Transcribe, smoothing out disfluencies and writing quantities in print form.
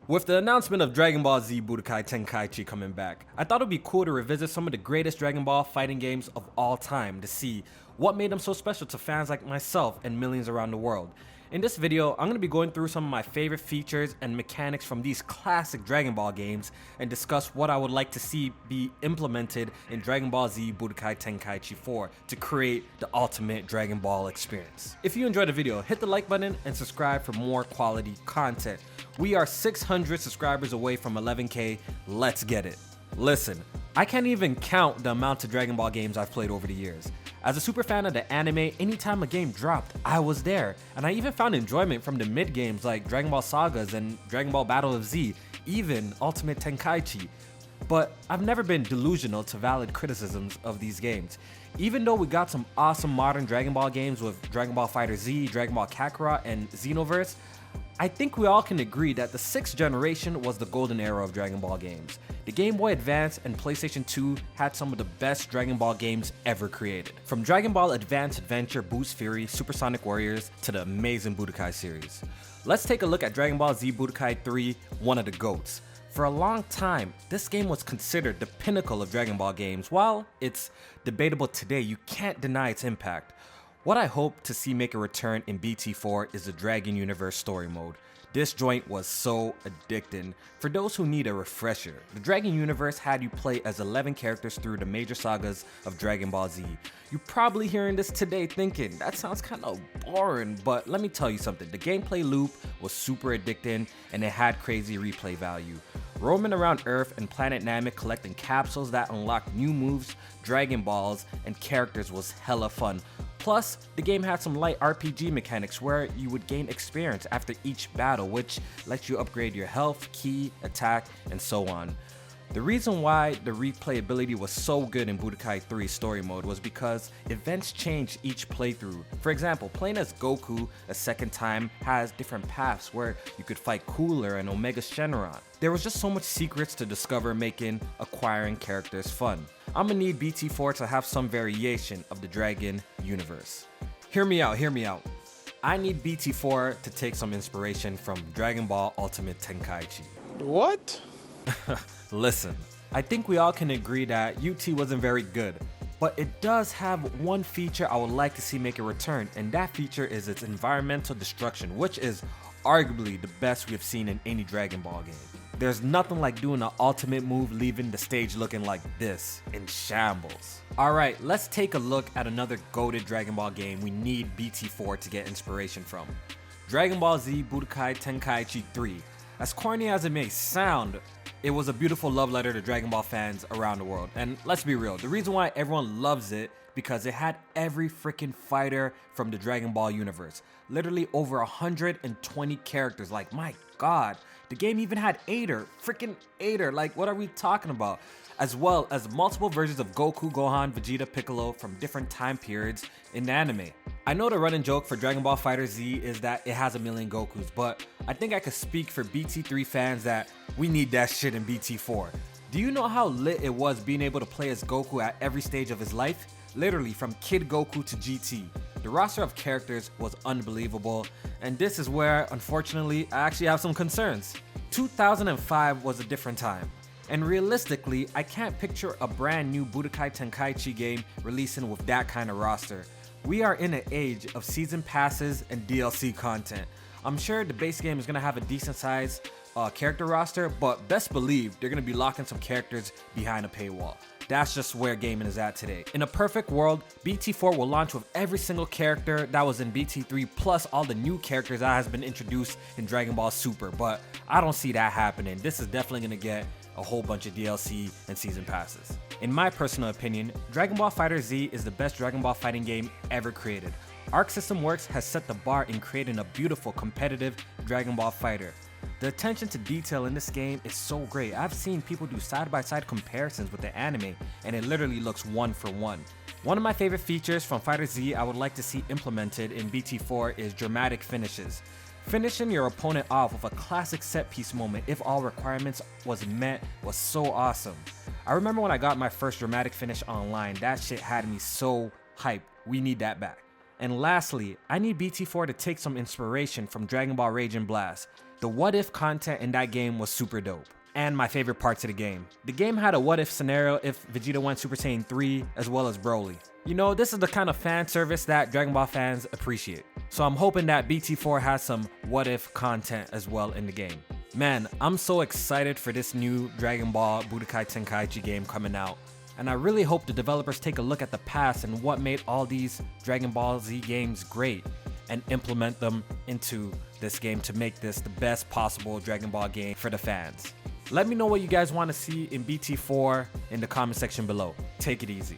With the announcement of Dragon Ball Z Budokai Tenkaichi coming back, I thought it would be cool to revisit some of the greatest Dragon Ball fighting games of all time to see what made them so special to fans like myself and millions around the world. In this video, I'm going to be going through some of my favorite features and mechanics from these classic Dragon Ball games and discuss what I would like to see be implemented in Dragon Ball Z Budokai Tenkaichi 4 to create the ultimate Dragon Ball experience. If you enjoyed the video, hit the like button and subscribe for more quality content. We are 600 subscribers away from 11K, let's get it. Listen, I can't even count the amount of Dragon Ball games I've played over the years. As a super fan of the anime, anytime a game dropped, I was there, and I even found enjoyment from the mid games like Dragon Ball Sagas and Dragon Ball Battle of Z, even Ultimate Tenkaichi. But I've never been delusional to valid criticisms of these games. Even though we got some awesome modern Dragon Ball games with Dragon Ball FighterZ, Dragon Ball Kakarot, and Xenoverse, I think we all can agree that the 6th generation was the golden era of Dragon Ball games. The Game Boy Advance and PlayStation 2 had some of the best Dragon Ball games ever created. From Dragon Ball Advance Adventure Boost Fury, Supersonic Warriors, to the amazing Budokai series. Let's take a look at Dragon Ball Z Budokai 3, one of the GOATs. For a long time, this game was considered the pinnacle of Dragon Ball games. While it's debatable today, you can't deny its impact. What I hope to see make a return in BT4 is the Dragon Universe story mode. This joint was so addicting. For those who need a refresher, the Dragon Universe had you play as 11 characters through the major sagas of Dragon Ball Z. You're probably hearing this today thinking, that sounds kind of boring, but let me tell you something. The gameplay loop was super addicting and it had crazy replay value. Roaming around Earth and Planet Namek collecting capsules that unlocked new moves, Dragon Balls, and characters was hella fun. Plus, the game had some light RPG mechanics where you would gain experience after each battle, which lets you upgrade your health, ki, attack, and so on. The reason why the replayability was so good in Budokai 3 story mode was because events changed each playthrough. For example, playing as Goku a second time has different paths where you could fight Cooler and Omega Shenron. There was just so much secrets to discover, making acquiring characters fun. I'ma need BT4 to have some variation of the Dragon Universe. Hear me out, hear me out. I need BT4 to take some inspiration from Dragon Ball Ultimate Tenkaichi. What? Listen, I think we all can agree that UT wasn't very good, but it does have one feature I would like to see make a return, and that feature is its environmental destruction, which is arguably the best we have seen in any Dragon Ball game. There's nothing like doing an ultimate move leaving the stage looking like this, in shambles. Alright, let's take a look at another goated Dragon Ball game we need BT4 to get inspiration from. Dragon Ball Z Budokai Tenkaichi 3. As corny as it may sound, it was a beautiful love letter to Dragon Ball fans around the world. And let's be real, the reason why everyone loves it because it had every freaking fighter from the Dragon Ball universe. Literally over 120 characters, like my god. The game even had freaking Aider, like what are we talking about? As well as multiple versions of Goku, Gohan, Vegeta, Piccolo from different time periods in the anime. I know the running joke for Dragon Ball FighterZ is that it has a million Gokus, but I think I could speak for BT3 fans that we need that shit in BT4. Do you know how lit it was being able to play as Goku at every stage of his life? Literally from Kid Goku to GT. The roster of characters was unbelievable, and this is where, unfortunately, I actually have some concerns. 2005 was a different time. And realistically, I can't picture a brand new Budokai Tenkaichi game releasing with that kind of roster. We are in an age of season passes and DLC content. I'm sure the base game is going to have a decent size character roster, but best believe they're going to be locking some characters behind a paywall. That's just where gaming is at today. In a perfect world, BT4 will launch with every single character that was in BT3 plus all the new characters that has been introduced in Dragon Ball Super, but I don't see that happening. This is definitely going to get a whole bunch of DLC and season passes. In my personal opinion, Dragon Ball FighterZ is the best Dragon Ball fighting game ever created. Arc System Works has set the bar in creating a beautiful, competitive Dragon Ball fighter. The attention to detail in this game is so great. I've seen people do side-by-side comparisons with the anime, and it literally looks one for one. One of my favorite features from FighterZ I would like to see implemented in BT4 is dramatic finishes. Finishing your opponent off with a classic set piece moment if all requirements was met was so awesome. I remember when I got my first dramatic finish online, that shit had me so hyped. We need that back. And lastly, I need BT4 to take some inspiration from Dragon Ball Rage and Blast. The what if content in that game was super dope. And my favorite parts of the game. The game had a what if scenario if Vegeta went Super Saiyan 3 as well as Broly. You know, this is the kind of fan service that Dragon Ball fans appreciate. So I'm hoping that BT4 has some what if content as well in the game. Man, I'm so excited for this new Dragon Ball Budokai Tenkaichi game coming out. And I really hope the developers take a look at the past and what made all these Dragon Ball Z games great and implement them into this game to make this the best possible Dragon Ball game for the fans. Let me know what you guys want to see in BT4 in the comment section below. Take it easy.